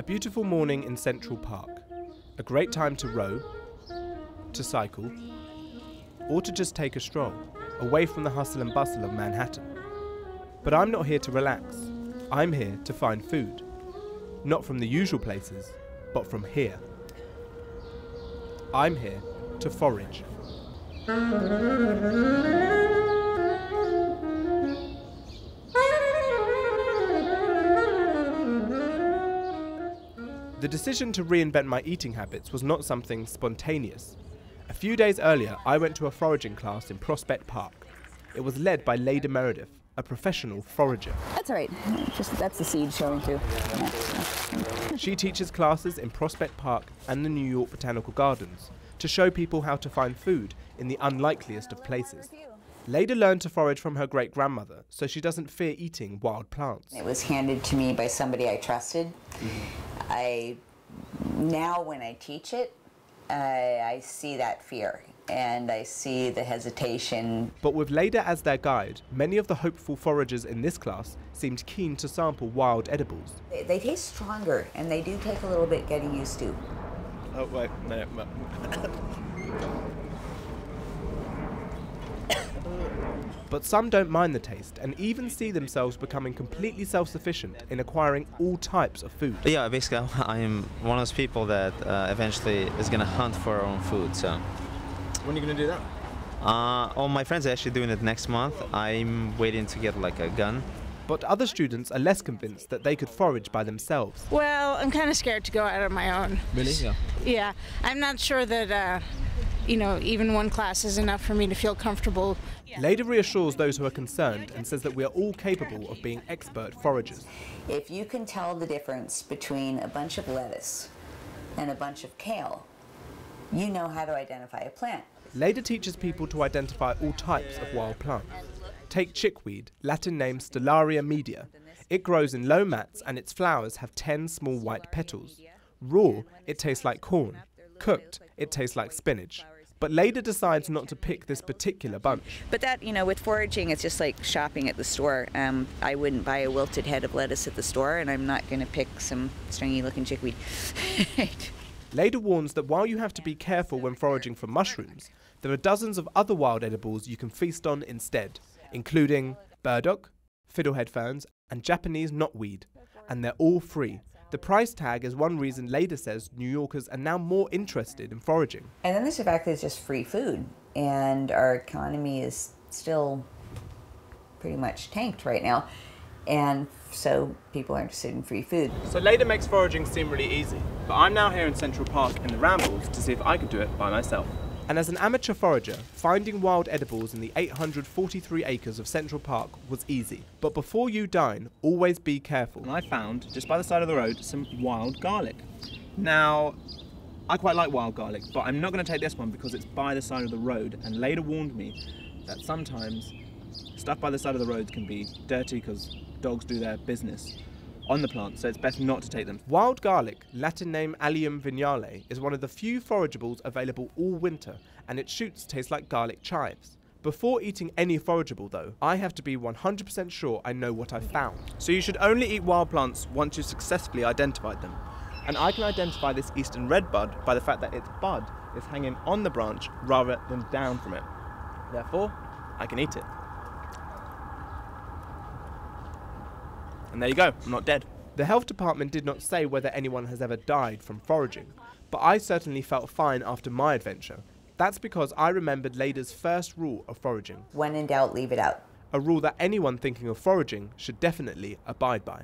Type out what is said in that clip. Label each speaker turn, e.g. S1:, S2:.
S1: beautiful morning in Central Park. A great time to row, to cycle, or to just take a stroll, away from the hustle and bustle of Manhattan. But I'm not here to relax. I'm here to find food. Not from the usual places, but from here. I'm here to forage. The decision to reinvent my eating habits was not something spontaneous. A few days earlier, I went to a foraging class in Prospect Park. It was led by Leda Meredith, a professional forager.
S2: That's all right. That's the seed showing through. Yeah.
S1: She teaches classes in Prospect Park and the New York Botanical Gardens to show people how to find food in the unlikeliest of places. Leda learned to forage from her great-grandmother, so she doesn't fear eating wild plants.
S2: It was handed to me by somebody I trusted. Now when I teach it, I see that fear and I see the hesitation.
S1: But with Leda as their guide, many of the hopeful foragers in this class seemed keen to sample wild edibles.
S2: They taste stronger and they do take a little bit getting used to.
S1: Oh wait, no. But some don't mind the taste and even see themselves becoming completely self-sufficient in acquiring all types of food.
S3: Yeah, basically I'm one of those people that eventually is going to hunt for our own food. So
S1: when are you going to do that?
S3: All my friends are actually doing it next month. I'm waiting to get like a gun.
S1: But other students are less convinced that they could forage by themselves.
S4: Well, I'm kind of scared to go out on my own.
S1: Really? Yeah.
S4: Yeah, I'm not sure that even one class is enough for me to feel comfortable.
S1: Leda reassures those who are concerned and says that we are all capable of being expert foragers.
S2: If you can tell the difference between a bunch of lettuce and a bunch of kale, you know how to identify a plant.
S1: Leda teaches people to identify all types of wild plants. Take chickweed, Latin name Stellaria media. It grows in low mats and its flowers have 10 small white petals. Raw, it tastes like corn. Cooked, it tastes like spinach. But Leda decides not to pick this particular bunch.
S2: But that, with foraging, it's just like shopping at the store. I wouldn't buy a wilted head of lettuce at the store, and I'm not going to pick some stringy-looking chickweed.
S1: Leda warns that while you have to be careful when foraging for mushrooms, there are dozens of other wild edibles you can feast on instead, including burdock, fiddlehead ferns, and Japanese knotweed. And they're all free. The price tag is one reason Leda says New Yorkers are now more interested in foraging.
S2: And then there's the fact that it's just free food, and our economy is still pretty much tanked right now, and so people are interested in free food.
S1: So Leda makes foraging seem really easy, but I'm now here in Central Park in the Rambles to see if I could do it by myself. And as an amateur forager, finding wild edibles in the 843 acres of Central Park was easy. But before you dine, always be careful. And I found, just by the side of the road, some wild garlic. Now, I quite like wild garlic, but I'm not going to take this one because it's by the side of the road, and Leda warned me that sometimes stuff by the side of the roads can be dirty because dogs do their business on the plant, so it's best not to take them. Wild garlic, Latin name Allium vignale, is one of the few forageables available all winter, and its shoots taste like garlic chives. Before eating any forageable though, I have to be 100% sure I know what I found. So you should only eat wild plants once you've successfully identified them. And I can identify this eastern red bud by the fact that its bud is hanging on the branch rather than down from it. Therefore, I can eat it. And there you go, I'm not dead. The health department did not say whether anyone has ever died from foraging, but I certainly felt fine after my adventure. That's because I remembered Leda's first rule of foraging.
S2: When in doubt, leave it out.
S1: A rule that anyone thinking of foraging should definitely abide by.